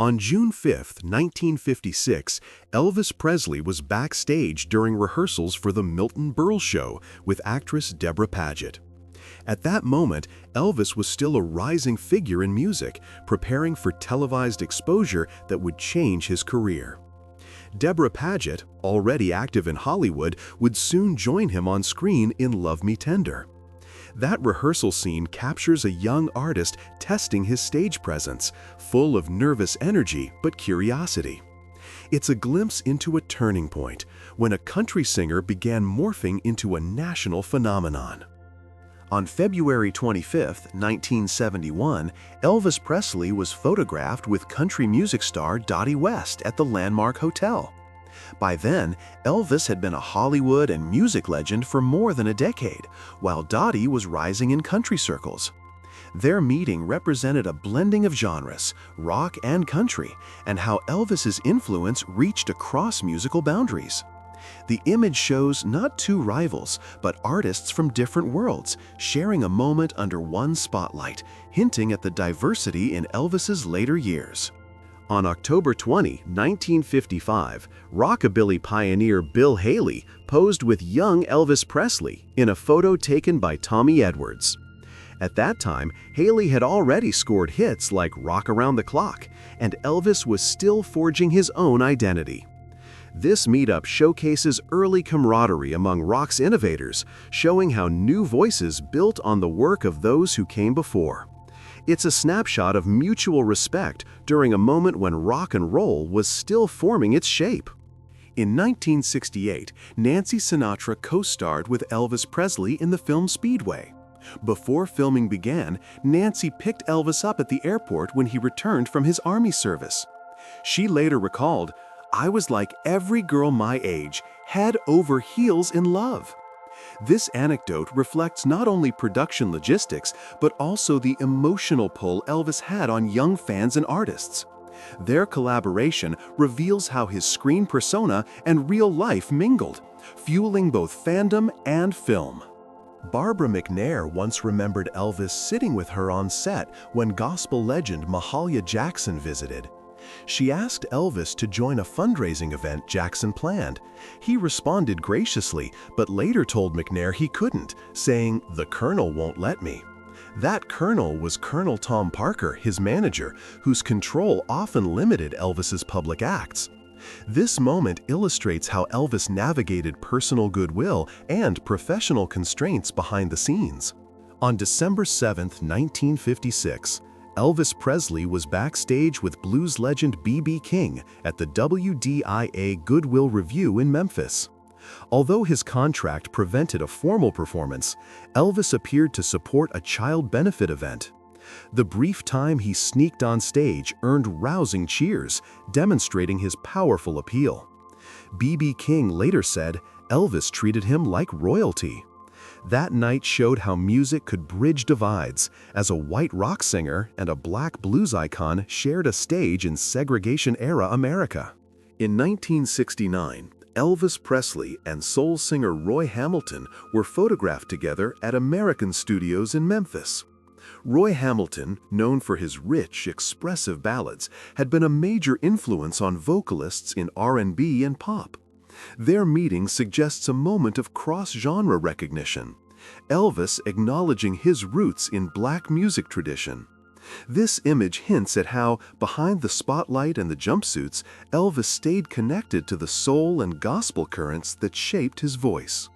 On June 5, 1956, Elvis Presley was backstage during rehearsals for the Milton Berle Show with actress Deborah Paget. At that moment, Elvis was still a rising figure in music, preparing for televised exposure that would change his career. Deborah Paget, already active in Hollywood, would soon join him on screen in Love Me Tender. That rehearsal scene captures a young artist testing his stage presence, full of nervous energy but curiosity. It's a glimpse into a turning point, when a country singer began morphing into a national phenomenon. On February 25, 1971, Elvis Presley was photographed with country music star Dottie West at the Landmark Hotel. By then, Elvis had been a Hollywood and music legend for more than a decade, while Dottie was rising in country circles. Their meeting represented a blending of genres, rock and country, and how Elvis's influence reached across musical boundaries. The image shows not two rivals, but artists from different worlds, sharing a moment under one spotlight, hinting at the diversity in Elvis's later years. On October 20, 1955, rockabilly pioneer Bill Haley posed with young Elvis Presley in a photo taken by Tommy Edwards. At that time, Haley had already scored hits like Rock Around the Clock, and Elvis was still forging his own identity. This meetup showcases early camaraderie among rock's innovators, showing how new voices built on the work of those who came before. It's a snapshot of mutual respect during a moment when rock and roll was still forming its shape. In 1968, Nancy Sinatra co-starred with Elvis Presley in the film Speedway. Before filming began, Nancy picked Elvis up at the airport when he returned from his Army service. She later recalled, "I was like every girl my age, head over heels in love." This anecdote reflects not only production logistics, but also the emotional pull Elvis had on young fans and artists. Their collaboration reveals how his screen persona and real life mingled, fueling both fandom and film. Barbara McNair once remembered Elvis sitting with her on set when gospel legend Mahalia Jackson visited. She asked Elvis to join a fundraising event Jackson planned. He responded graciously, but later told McNair he couldn't, saying, "The Colonel won't let me." That Colonel was Colonel Tom Parker, his manager, whose control often limited Elvis's public acts. This moment illustrates how Elvis navigated personal goodwill and professional constraints behind the scenes. On December 7, 1956, Elvis Presley was backstage with blues legend B.B. King at the WDIA Goodwill Revue in Memphis. Although his contract prevented a formal performance, Elvis appeared to support a child benefit event. The brief time he sneaked on stage earned rousing cheers, demonstrating his powerful appeal. B.B. King later said, "Elvis treated him like royalty." That night showed how music could bridge divides, as a white rock singer and a black blues icon shared a stage in segregation-era America. In 1969, Elvis Presley and soul singer Roy Hamilton were photographed together at American Studios in Memphis. Roy Hamilton, known for his rich, expressive ballads, had been a major influence on vocalists in R&B and pop. Their meeting suggests a moment of cross-genre recognition, Elvis acknowledging his roots in black music tradition. This image hints at how, behind the spotlight and the jumpsuits, Elvis stayed connected to the soul and gospel currents that shaped his voice.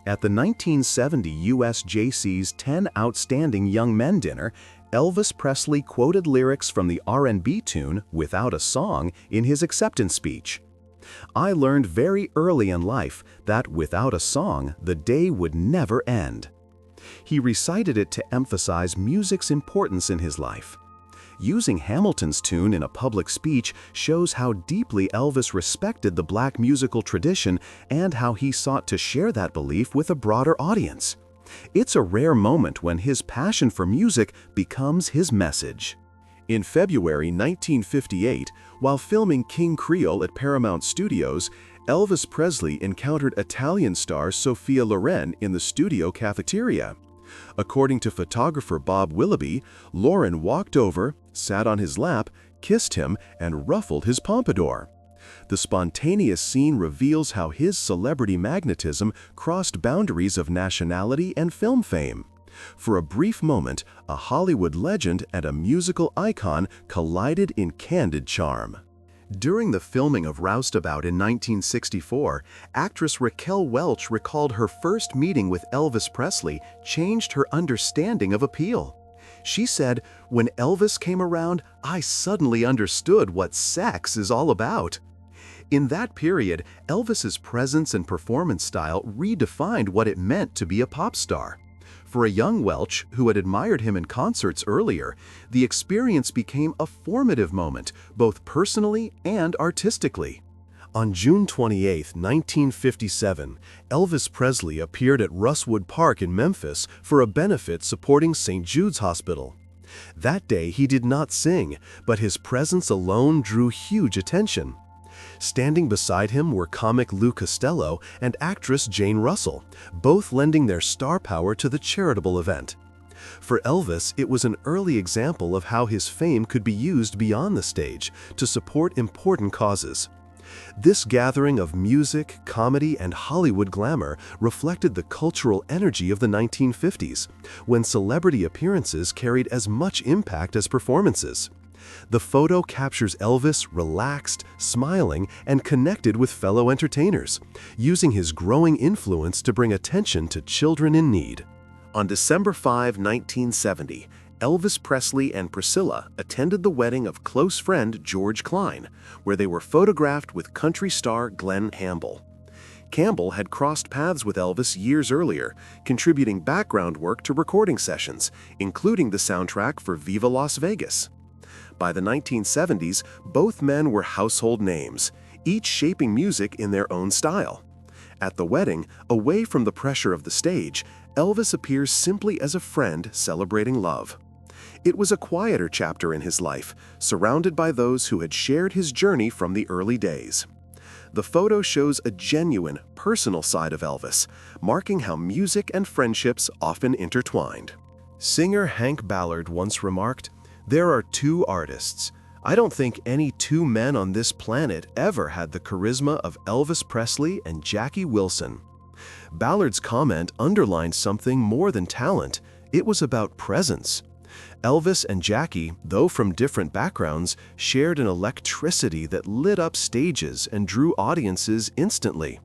At the 1970 USJC's 10 Outstanding Young Men dinner, Elvis Presley quoted lyrics from the R&B tune "Without a Song" in his acceptance speech. "I learned very early in life that without a song, the day would never end." He recited it to emphasize music's importance in his life. Using Hamilton's tune in a public speech shows how deeply Elvis respected the black musical tradition and how he sought to share that belief with a broader audience. It's a rare moment when his passion for music becomes his message. In February 1958, while filming King Creole at Paramount Studios, Elvis Presley encountered Italian star Sophia Loren in the studio cafeteria. According to photographer Bob Willoughby, Loren walked over, sat on his lap, kissed him and ruffled his pompadour. The spontaneous scene reveals how his celebrity magnetism crossed boundaries of nationality and film fame. For a brief moment, a Hollywood legend and a musical icon collided in candid charm. During the filming of Roustabout in 1964, actress Raquel Welch recalled her first meeting with Elvis Presley changed her understanding of appeal. She said, "When Elvis came around, I suddenly understood what sex is all about." In that period, Elvis's presence and performance style redefined what it meant to be a pop star. For a young Welch, who had admired him in concerts earlier, the experience became a formative moment, both personally and artistically. On June 28, 1957, Elvis Presley appeared at Russwood Park in Memphis for a benefit supporting St. Jude's Hospital. That day he did not sing, but his presence alone drew huge attention. Standing beside him were comic Lou Costello and actress Jane Russell, both lending their star power to the charitable event. For Elvis, it was an early example of how his fame could be used beyond the stage to support important causes. This gathering of music, comedy, and Hollywood glamour reflected the cultural energy of the 1950s, when celebrity appearances carried as much impact as performances. The photo captures Elvis relaxed, smiling, and connected with fellow entertainers, using his growing influence to bring attention to children in need. On December 5, 1970, Elvis Presley and Priscilla attended the wedding of close friend George Cline, where they were photographed with country star Glenn Campbell. Campbell had crossed paths with Elvis years earlier, contributing background work to recording sessions, including the soundtrack for Viva Las Vegas. By the 1970s, both men were household names, each shaping music in their own style. At the wedding, away from the pressure of the stage, Elvis appears simply as a friend celebrating love. It was a quieter chapter in his life, surrounded by those who had shared his journey from the early days. The photo shows a genuine, personal side of Elvis, marking how music and friendships often intertwined. Singer Hank Ballard once remarked, "There are two artists. I don't think any two men on this planet ever had the charisma of Elvis Presley and Jackie Wilson." Ballard's comment underlined something more than talent. It was about presence. Elvis and Jackie, though from different backgrounds, shared an electricity that lit up stages and drew audiences instantly.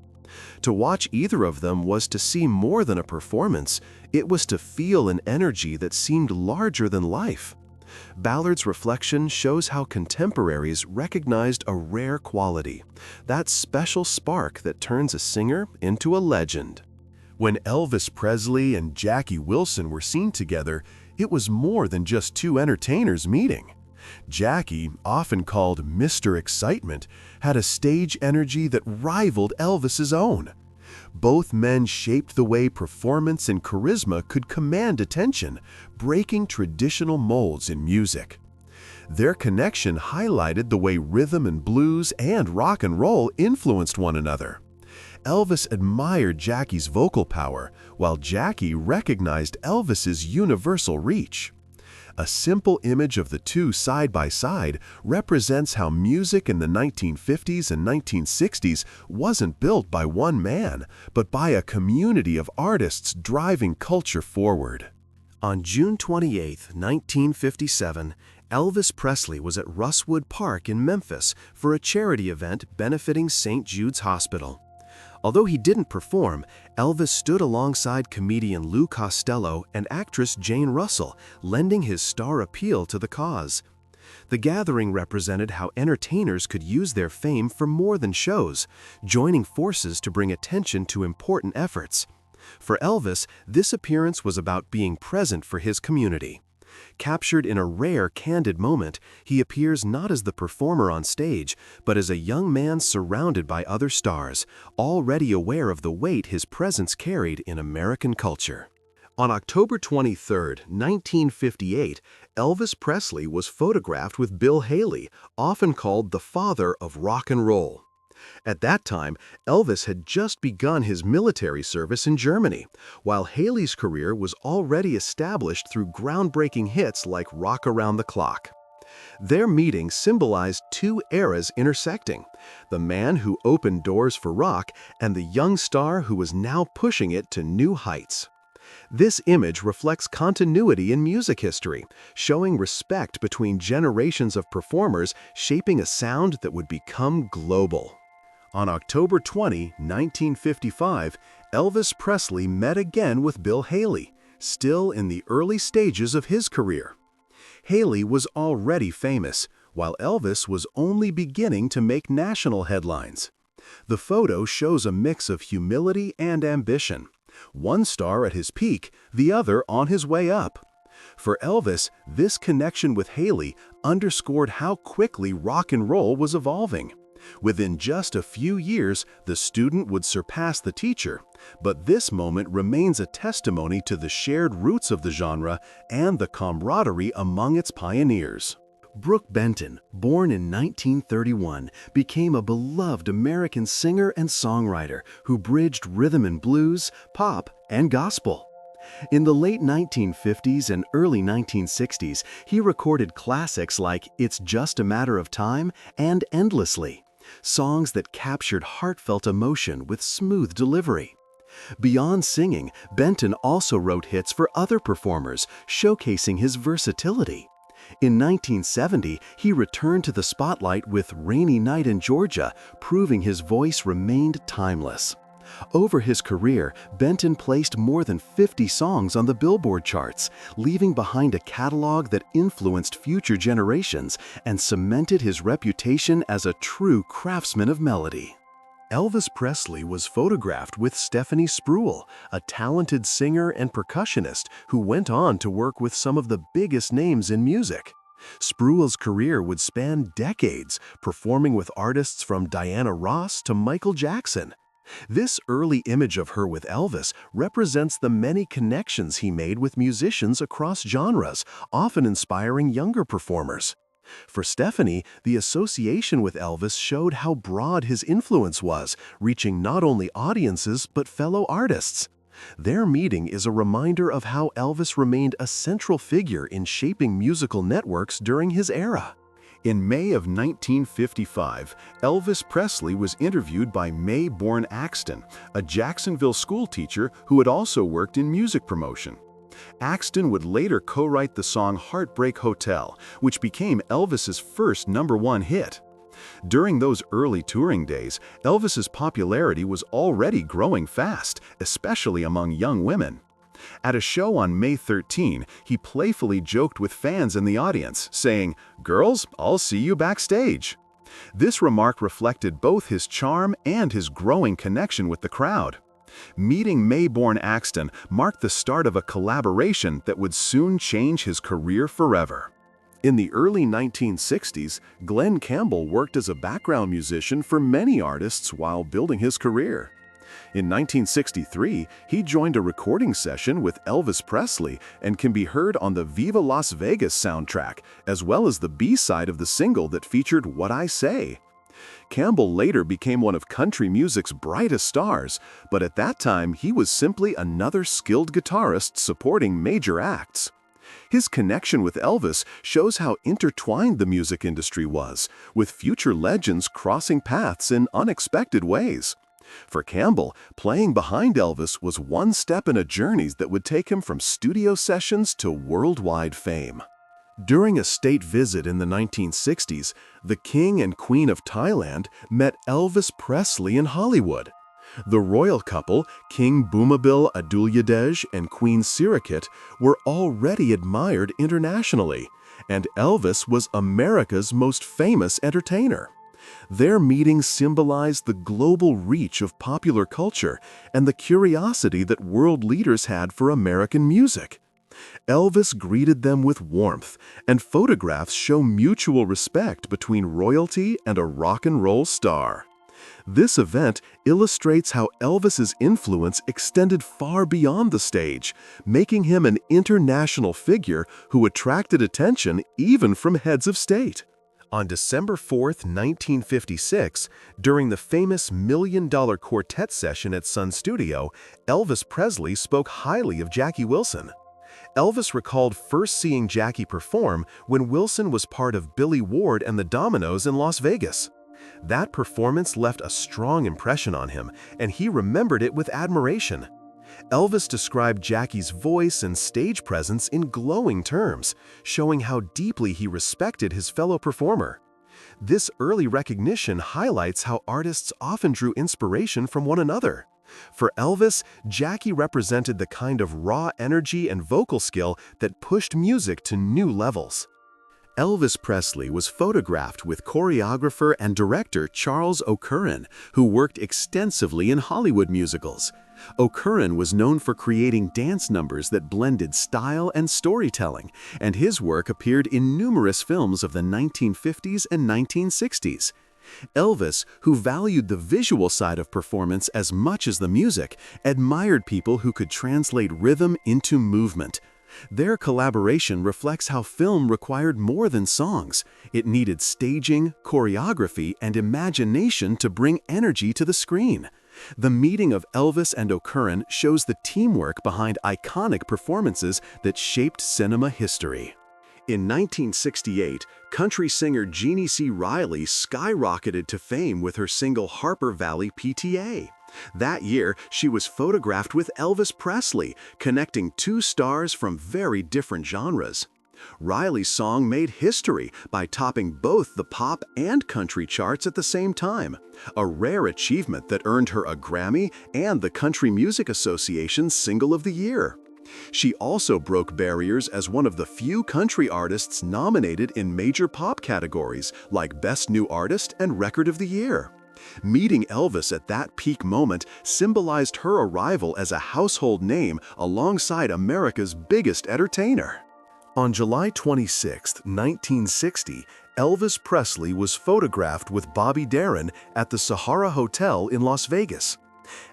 To watch either of them was to see more than a performance. It was to feel an energy that seemed larger than life. Ballard's reflection shows how contemporaries recognized a rare quality, that special spark that turns a singer into a legend. When Elvis Presley and Jackie Wilson were seen together, it was more than just two entertainers meeting. Jackie, often called Mr. Excitement, had a stage energy that rivaled Elvis's own. Both men shaped the way performance and charisma could command attention, breaking traditional molds in music. Their connection highlighted the way rhythm and blues and rock and roll influenced one another. Elvis admired Jackie's vocal power, while Jackie recognized Elvis's universal reach. A simple image of the two side by side represents how music in the 1950s and 1960s wasn't built by one man, but by a community of artists driving culture forward. On June 28, 1957, Elvis Presley was at Russwood Park in Memphis for a charity event benefiting St. Jude's Hospital. Although he didn't perform, Elvis stood alongside comedian Lou Costello and actress Jane Russell, lending his star appeal to the cause. The gathering represented how entertainers could use their fame for more than shows, joining forces to bring attention to important efforts. For Elvis, this appearance was about being present for his community. Captured in a rare, candid moment, he appears not as the performer on stage, but as a young man surrounded by other stars, already aware of the weight his presence carried in American culture. On October 23, 1958, Elvis Presley was photographed with Bill Haley, often called the father of rock and roll. At that time, Elvis had just begun his military service in Germany, while Haley's career was already established through groundbreaking hits like Rock Around the Clock. Their meeting symbolized two eras intersecting: the man who opened doors for rock and the young star who was now pushing it to new heights. This image reflects continuity in music history, showing respect between generations of performers shaping a sound that would become global. On October 20, 1955, Elvis Presley met again with Bill Haley, still in the early stages of his career. Haley was already famous, while Elvis was only beginning to make national headlines. The photo shows a mix of humility and ambition, one star at his peak, the other on his way up. For Elvis, this connection with Haley underscored how quickly rock and roll was evolving. Within just a few years, the student would surpass the teacher, but this moment remains a testimony to the shared roots of the genre and the camaraderie among its pioneers. Brooke Benton, born in 1931, became a beloved American singer and songwriter who bridged rhythm and blues, pop, and gospel. In the late 1950s and early 1960s, he recorded classics like It's Just a Matter of Time and Endlessly, songs that captured heartfelt emotion with smooth delivery. Beyond singing, Benton also wrote hits for other performers, showcasing his versatility. In 1970, he returned to the spotlight with Rainy Night in Georgia, proving his voice remained timeless. Over his career, Benton placed more than 50 songs on the Billboard charts, leaving behind a catalog that influenced future generations and cemented his reputation as a true craftsman of melody. Elvis Presley was photographed with Stephanie Spruill, a talented singer and percussionist who went on to work with some of the biggest names in music. Spruill's career would span decades, performing with artists from Diana Ross to Michael Jackson. This early image of her with Elvis represents the many connections he made with musicians across genres, often inspiring younger performers. For Stephanie, the association with Elvis showed how broad his influence was, reaching not only audiences but fellow artists. Their meeting is a reminder of how Elvis remained a central figure in shaping musical networks during his era. In May of 1955, Elvis Presley was interviewed by Mae Bourne Axton, a Jacksonville schoolteacher who had also worked in music promotion. Axton would later co-write the song Heartbreak Hotel, which became Elvis's first #1 hit. During those early touring days, Elvis's popularity was already growing fast, especially among young women. At a show on May 13, he playfully joked with fans in the audience, saying, "Girls, I'll see you backstage." This remark reflected both his charm and his growing connection with the crowd. Meeting Mae Bourne Axton marked the start of a collaboration that would soon change his career forever. In the early 1960s, Glenn Campbell worked as a background musician for many artists while building his career. In 1963, he joined a recording session with Elvis Presley and can be heard on the Viva Las Vegas soundtrack, as well as the B-side of the single that featured What I Say. Campbell later became one of country music's brightest stars, but at that time he was simply another skilled guitarist supporting major acts. His connection with Elvis shows how intertwined the music industry was, with future legends crossing paths in unexpected ways. For Campbell, playing behind Elvis was one step in a journey that would take him from studio sessions to worldwide fame. During a state visit in the 1960s, the King and Queen of Thailand met Elvis Presley in Hollywood. The royal couple, King Bhumibol Adulyadej and Queen Sirikit, were already admired internationally, and Elvis was America's most famous entertainer. Their meeting symbolized the global reach of popular culture and the curiosity that world leaders had for American music. Elvis greeted them with warmth, and photographs show mutual respect between royalty and a rock and roll star. This event illustrates how Elvis's influence extended far beyond the stage, making him an international figure who attracted attention even from heads of state. On December 4, 1956, during the famous $1 Million Quartet session at Sun Studio, Elvis Presley spoke highly of Jackie Wilson. Elvis recalled first seeing Jackie perform when Wilson was part of Billy Ward and the Dominoes in Las Vegas. That performance left a strong impression on him, and he remembered it with admiration. Elvis described Jackie's voice and stage presence in glowing terms, showing how deeply he respected his fellow performer. This early recognition highlights how artists often drew inspiration from one another. For Elvis, Jackie represented the kind of raw energy and vocal skill that pushed music to new levels. Elvis Presley was photographed with choreographer and director Charles O'Curran, who worked extensively in Hollywood musicals. O'Curran was known for creating dance numbers that blended style and storytelling, and his work appeared in numerous films of the 1950s and 1960s. Elvis, who valued the visual side of performance as much as the music, admired people who could translate rhythm into movement. Their collaboration reflects how film required more than songs. It needed staging, choreography, and imagination to bring energy to the screen. The meeting of Elvis and O'Curran shows the teamwork behind iconic performances that shaped cinema history. In 1968, country singer Jeannie C. Riley skyrocketed to fame with her single Harper Valley PTA. That year, she was photographed with Elvis Presley, connecting two stars from very different genres. Riley's song made history by topping both the pop and country charts at the same time, a rare achievement that earned her a Grammy and the Country Music Association's Single of the Year. She also broke barriers as one of the few country artists nominated in major pop categories like Best New Artist and Record of the Year. Meeting Elvis at that peak moment symbolized her arrival as a household name alongside America's biggest entertainer. On July 26, 1960, Elvis Presley was photographed with Bobby Darin at the Sahara Hotel in Las Vegas.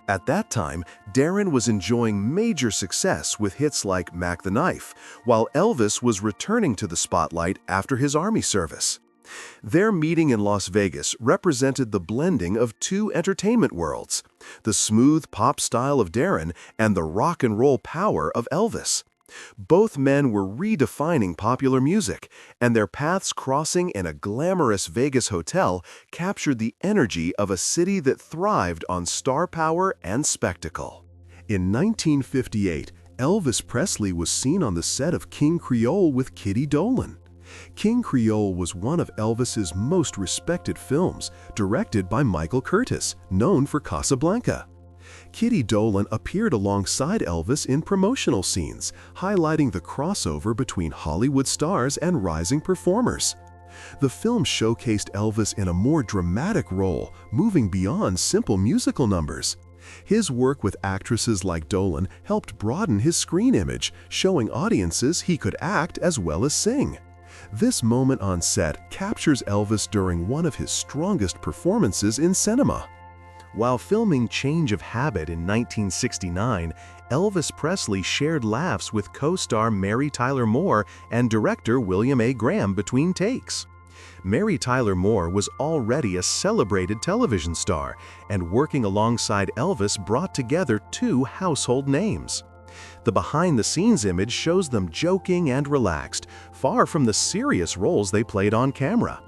At that time, Darin was enjoying major success with hits like Mac the Knife, while Elvis was returning to the spotlight after his Army service. Their meeting in Las Vegas represented the blending of two entertainment worlds, the smooth pop style of Darin and the rock and roll power of Elvis. Both men were redefining popular music, and their paths crossing in a glamorous Vegas hotel captured the energy of a city that thrived on star power and spectacle. In 1958, Elvis Presley was seen on the set of King Creole with Kitty Dolan. King Creole was one of Elvis's most respected films, directed by Michael Curtiz, known for Casablanca. Kitty Dolan appeared alongside Elvis in promotional scenes, highlighting the crossover between Hollywood stars and rising performers. The film showcased Elvis in a more dramatic role, moving beyond simple musical numbers. His work with actresses like Dolan helped broaden his screen image, showing audiences he could act as well as sing. This moment on set captures Elvis during one of his strongest performances in cinema. While filming Change of Habit in 1969, Elvis Presley shared laughs with co-star Mary Tyler Moore and director William A. Graham between takes. Mary Tyler Moore was already a celebrated television star, and working alongside Elvis brought together two household names. The behind-the-scenes image shows them joking and relaxed, far from the serious roles they played on camera.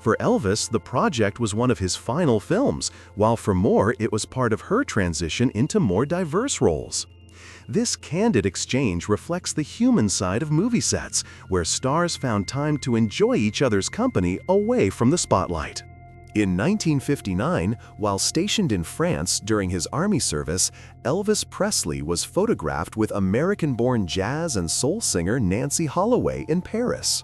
For Elvis, the project was one of his final films, while for Moore, it was part of her transition into more diverse roles. This candid exchange reflects the human side of movie sets, where stars found time to enjoy each other's company away from the spotlight. In 1959, while stationed in France during his Army service, Elvis Presley was photographed with American-born jazz and soul singer Nancy Holloway in Paris.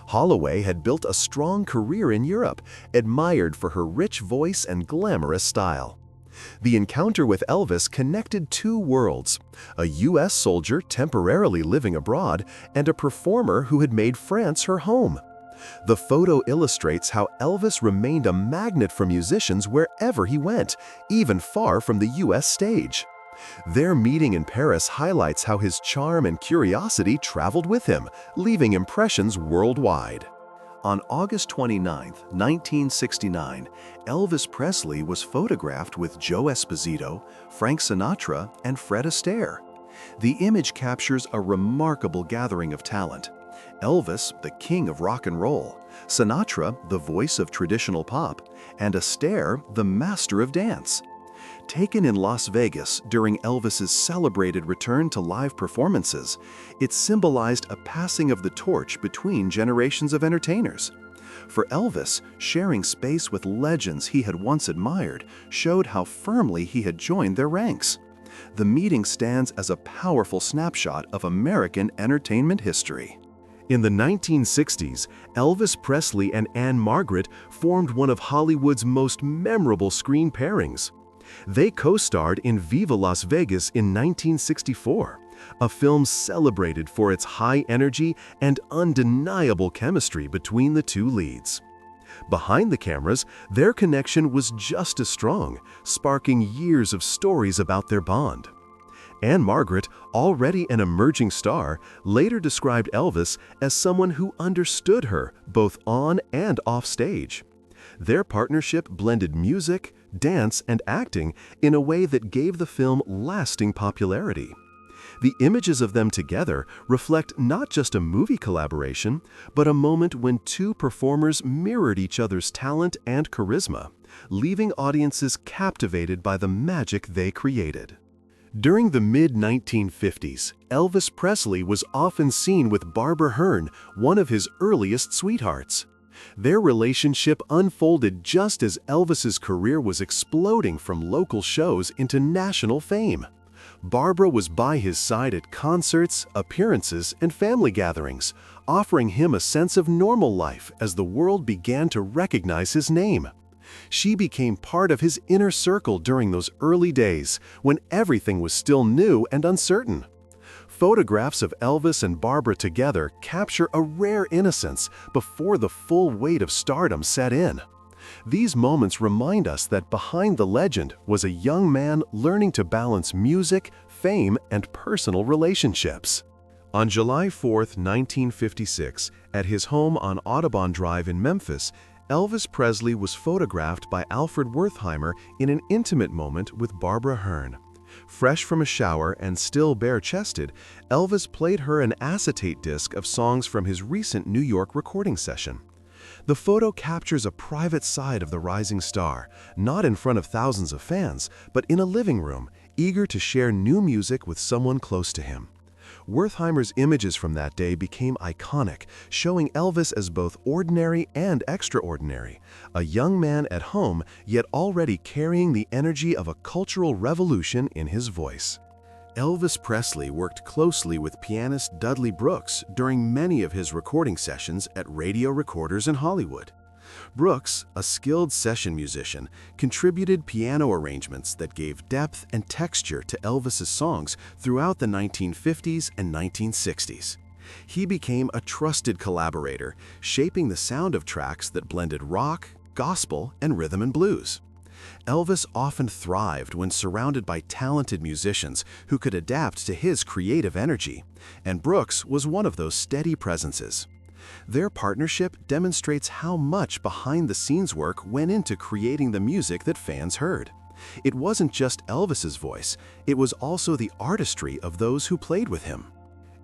Holloway had built a strong career in Europe, admired for her rich voice and glamorous style. The encounter with Elvis connected two worlds, a U.S. soldier temporarily living abroad and a performer who had made France her home. The photo illustrates how Elvis remained a magnet for musicians wherever he went, even far from the U.S. stage. Their meeting in Paris highlights how his charm and curiosity traveled with him, leaving impressions worldwide. On August 29, 1969, Elvis Presley was photographed with Joe Esposito, Frank Sinatra, and Fred Astaire. The image captures a remarkable gathering of talent. Elvis, the king of rock and roll, Sinatra, the voice of traditional pop, and Astaire, the master of dance. Taken in Las Vegas during Elvis's celebrated return to live performances, it symbolized a passing of the torch between generations of entertainers. For Elvis, sharing space with legends he had once admired showed how firmly he had joined their ranks. The meeting stands as a powerful snapshot of American entertainment history. In the 1960s, Elvis Presley and Anne Margaret formed one of Hollywood's most memorable screen pairings. They co-starred in Viva Las Vegas in 1964, a film celebrated for its high energy and undeniable chemistry between the two leads. Behind the cameras, their connection was just as strong, sparking years of stories about their bond. Anne Margaret, already an emerging star, later described Elvis as someone who understood her both on and off stage. Their partnership blended music, dance, and acting in a way that gave the film lasting popularity. The images of them together reflect not just a movie collaboration, but a moment when two performers mirrored each other's talent and charisma, leaving audiences captivated by the magic they created. During the mid-1950s, Elvis Presley was often seen with Barbara Hearn, one of his earliest sweethearts. Their relationship unfolded just as Elvis's career was exploding from local shows into national fame. Barbara was by his side at concerts, appearances, and family gatherings, offering him a sense of normal life as the world began to recognize his name. She became part of his inner circle during those early days when everything was still new and uncertain. Photographs of Elvis and Barbara together capture a rare innocence before the full weight of stardom set in. These moments remind us that behind the legend was a young man learning to balance music, fame, and personal relationships. On July 4, 1956, at his home on Audubon Drive in Memphis, Elvis Presley was photographed by Alfred Wertheimer in an intimate moment with Barbara Hearn. Fresh from a shower and still bare-chested, Elvis played her an acetate disc of songs from his recent New York recording session. The photo captures a private side of the rising star, not in front of thousands of fans, but in a living room, eager to share new music with someone close to him. Wertheimer's images from that day became iconic, showing Elvis as both ordinary and extraordinary, a young man at home, yet already carrying the energy of a cultural revolution in his voice. Elvis Presley worked closely with pianist Dudley Brooks during many of his recording sessions at radio recorders in Hollywood. Brooks, a skilled session musician, contributed piano arrangements that gave depth and texture to Elvis's songs throughout the 1950s and 1960s. He became a trusted collaborator, shaping the sound of tracks that blended rock, gospel, and rhythm and blues. Elvis often thrived when surrounded by talented musicians who could adapt to his creative energy, and Brooks was one of those steady presences. Their partnership demonstrates how much behind-the-scenes work went into creating the music that fans heard. It wasn't just Elvis's voice, it was also the artistry of those who played with him.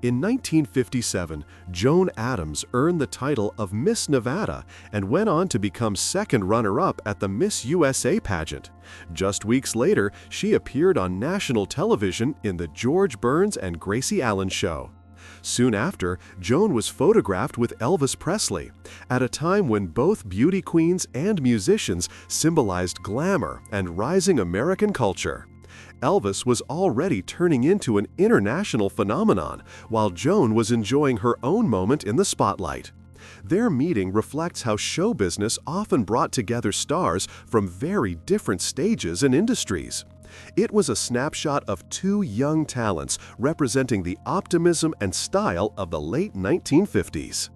In 1957, Joan Adams earned the title of Miss Nevada and went on to become second runner-up at the Miss USA pageant. Just weeks later, she appeared on national television in the George Burns and Gracie Allen Show. Soon after, Joan was photographed with Elvis Presley, at a time when both beauty queens and musicians symbolized glamour and rising American culture. Elvis was already turning into an international phenomenon, while Joan was enjoying her own moment in the spotlight. Their meeting reflects how show business often brought together stars from very different stages and industries. It was a snapshot of two young talents representing the optimism and style of the late 1950s.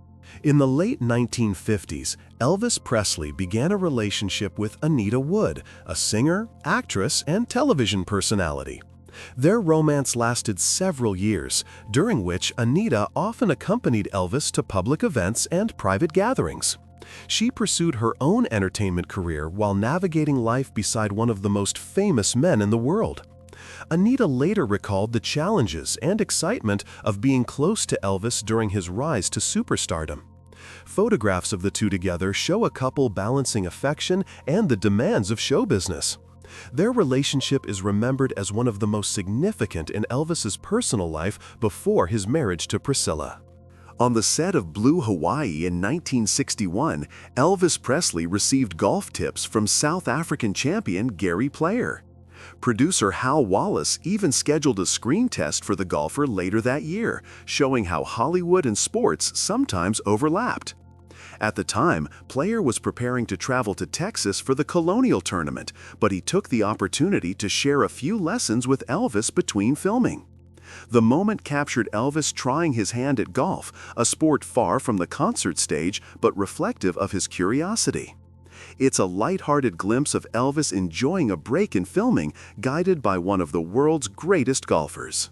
In the late 1950s, Elvis Presley began a relationship with Anita Wood, a singer, actress, and television personality. Their romance lasted several years, during which Anita often accompanied Elvis to public events and private gatherings. She pursued her own entertainment career while navigating life beside one of the most famous men in the world. Anita later recalled the challenges and excitement of being close to Elvis during his rise to superstardom. Photographs of the two together show a couple balancing affection and the demands of show business. Their relationship is remembered as one of the most significant in Elvis's personal life before his marriage to Priscilla. On the set of Blue Hawaii in 1961, Elvis Presley received golf tips from South African champion Gary Player. Producer Hal Wallace even scheduled a screen test for the golfer later that year, showing how Hollywood and sports sometimes overlapped. At the time, Player was preparing to travel to Texas for the Colonial Tournament, but he took the opportunity to share a few lessons with Elvis between filming. The moment captured Elvis trying his hand at golf, a sport far from the concert stage but reflective of his curiosity. It's a light-hearted glimpse of Elvis enjoying a break in filming, guided by one of the world's greatest golfers.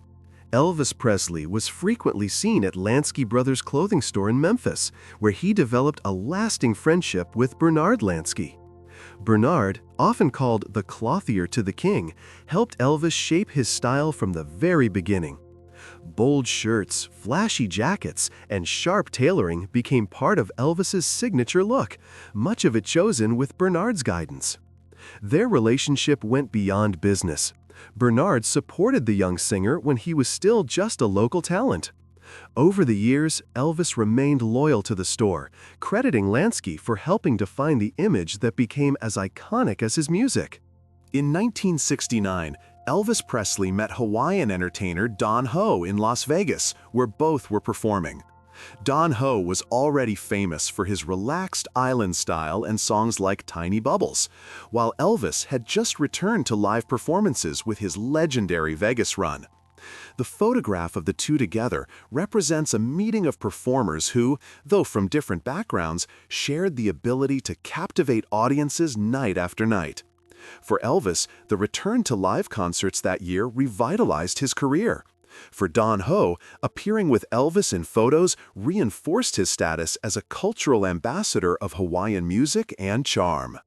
Elvis Presley was frequently seen at Lansky Brothers clothing store in Memphis, where he developed a lasting friendship with Bernard Lansky. Bernard, often called the clothier to the king, helped Elvis shape his style from the very beginning. Bold shirts, flashy jackets, and sharp tailoring became part of Elvis's signature look, much of it chosen with Bernard's guidance. Their relationship went beyond business. Bernard supported the young singer when he was still just a local talent. Over the years, Elvis remained loyal to the store, crediting Lansky for helping define the image that became as iconic as his music. In 1969, Elvis Presley met Hawaiian entertainer Don Ho in Las Vegas, where both were performing. Don Ho was already famous for his relaxed island style and songs like Tiny Bubbles, while Elvis had just returned to live performances with his legendary Vegas run. The photograph of the two together represents a meeting of performers who, though from different backgrounds, shared the ability to captivate audiences night after night. For Elvis, the return to live concerts that year revitalized his career. For Don Ho, appearing with Elvis in photos reinforced his status as a cultural ambassador of Hawaiian music and charm.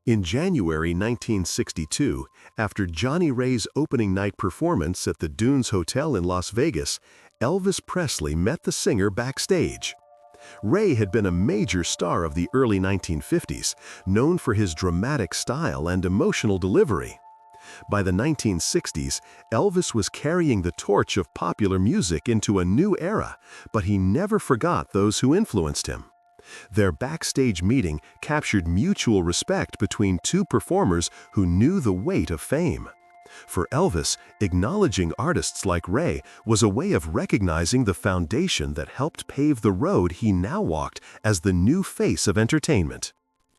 In January 1962, after Johnny Ray's opening night performance at the Dunes Hotel in Las Vegas, Elvis Presley met the singer backstage. Ray had been a major star of the early 1950s, known for his dramatic style and emotional delivery. By the 1960s, Elvis was carrying the torch of popular music into a new era, but he never forgot those who influenced him. Their backstage meeting captured mutual respect between two performers who knew the weight of fame. For Elvis, acknowledging artists like Ray was a way of recognizing the foundation that helped pave the road he now walked as the new face of entertainment.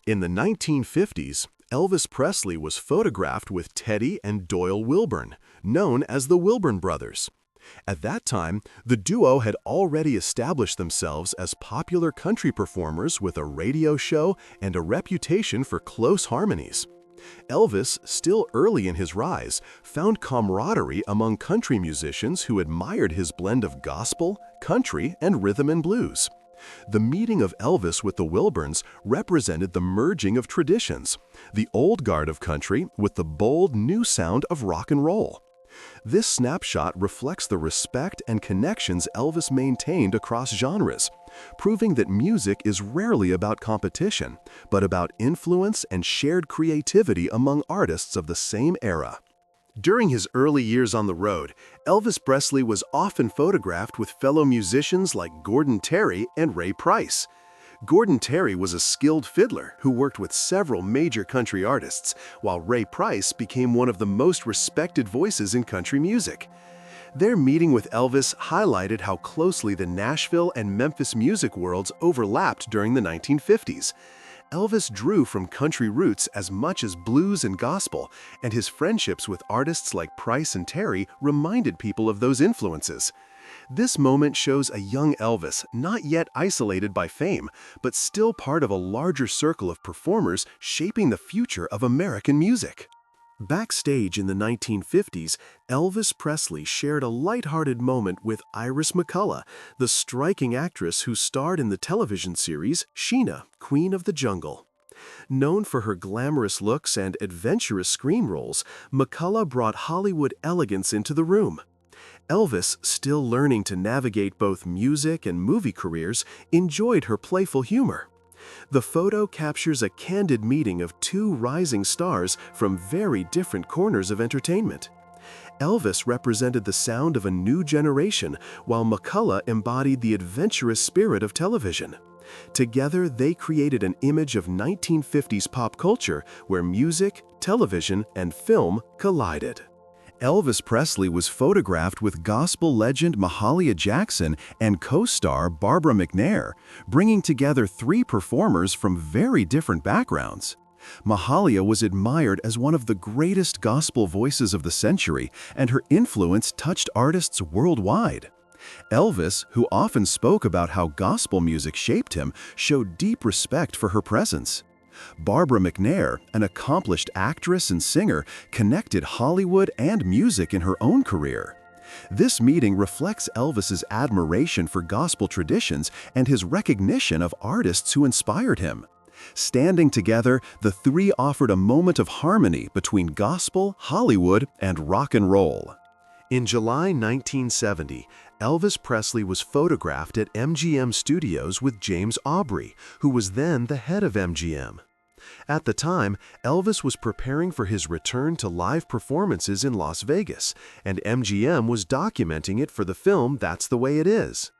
In the 1950s, Elvis Presley was photographed with Teddy and Doyle Wilburn, known as the Wilburn Brothers. At that time, the duo had already established themselves as popular country performers with a radio show and a reputation for close harmonies. Elvis, still early in his rise, found camaraderie among country musicians who admired his blend of gospel, country, and rhythm and blues. The meeting of Elvis with the Wilburns represented the merging of traditions, the old guard of country with the bold new sound of rock and roll. This snapshot reflects the respect and connections Elvis maintained across genres, proving that music is rarely about competition, but about influence and shared creativity among artists of the same era. During his early years on the road, Elvis Presley was often photographed with fellow musicians like Gordon Terry and Ray Price. Gordon Terry was a skilled fiddler who worked with several major country artists, while Ray Price became one of the most respected voices in country music. Their meeting with Elvis highlighted how closely the Nashville and Memphis music worlds overlapped during the 1950s. Elvis drew from country roots as much as blues and gospel, and his friendships with artists like Price and Terry reminded people of those influences. This moment shows a young Elvis, not yet isolated by fame, but still part of a larger circle of performers shaping the future of American music. Backstage in the 1950s, Elvis Presley shared a lighthearted moment with Iris McCullough, the striking actress who starred in the television series Sheena, Queen of the Jungle. Known for her glamorous looks and adventurous screen roles, McCullough brought Hollywood elegance into the room. Elvis, still learning to navigate both music and movie careers, enjoyed her playful humor. The photo captures a candid meeting of two rising stars from very different corners of entertainment. Elvis represented the sound of a new generation, while McCullough embodied the adventurous spirit of television. Together, they created an image of 1950s pop culture where music, television, and film collided. Elvis Presley was photographed with gospel legend Mahalia Jackson and co-star Barbara McNair, bringing together three performers from very different backgrounds. Mahalia was admired as one of the greatest gospel voices of the century, and her influence touched artists worldwide. Elvis, who often spoke about how gospel music shaped him, showed deep respect for her presence. Barbara McNair, an accomplished actress and singer, connected Hollywood and music in her own career. This meeting reflects Elvis's admiration for gospel traditions and his recognition of artists who inspired him. Standing together, the three offered a moment of harmony between gospel, Hollywood, and rock and roll. In July 1970, Elvis Presley was photographed at MGM Studios with James Aubrey, who was then the head of MGM. At the time, Elvis was preparing for his return to live performances in Las Vegas, and MGM was documenting it for the film That's the Way It Is.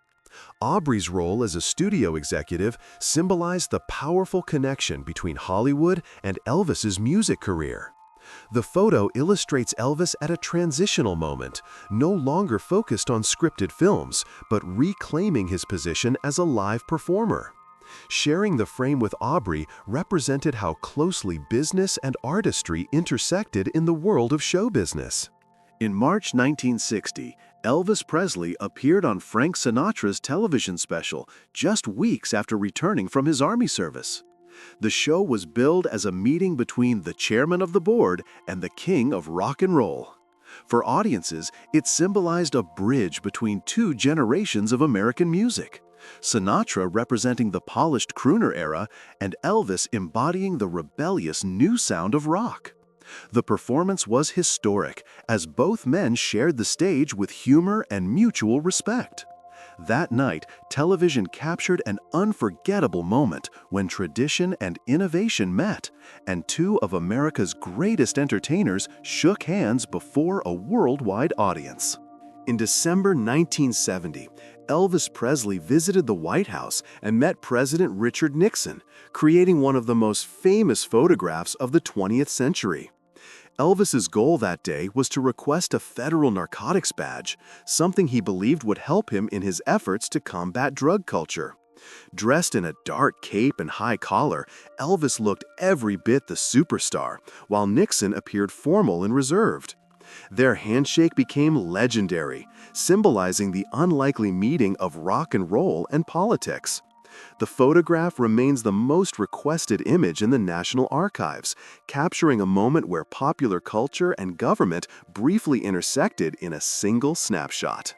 Aubrey's role as a studio executive symbolized the powerful connection between Hollywood and Elvis's music career. The photo illustrates Elvis at a transitional moment, no longer focused on scripted films, but reclaiming his position as a live performer. Sharing the frame with Aubrey represented how closely business and artistry intersected in the world of show business. In March 1960, Elvis Presley appeared on Frank Sinatra's television special just weeks after returning from his Army service. The show was billed as a meeting between the chairman of the board and the king of rock and roll. For audiences, it symbolized a bridge between two generations of American music. Sinatra representing the polished crooner era, and Elvis embodying the rebellious new sound of rock. The performance was historic, as both men shared the stage with humor and mutual respect. That night, television captured an unforgettable moment when tradition and innovation met, and two of America's greatest entertainers shook hands before a worldwide audience. In December 1970, Elvis Presley visited the White House and met President Richard Nixon, creating one of the most famous photographs of the 20th century. Elvis's goal that day was to request a federal narcotics badge, something he believed would help him in his efforts to combat drug culture. Dressed in a dark cape and high collar, Elvis looked every bit the superstar, while Nixon appeared formal and reserved. Their handshake became legendary, symbolizing the unlikely meeting of rock and roll and politics. The photograph remains the most requested image in the National Archives, capturing a moment where popular culture and government briefly intersected in a single snapshot.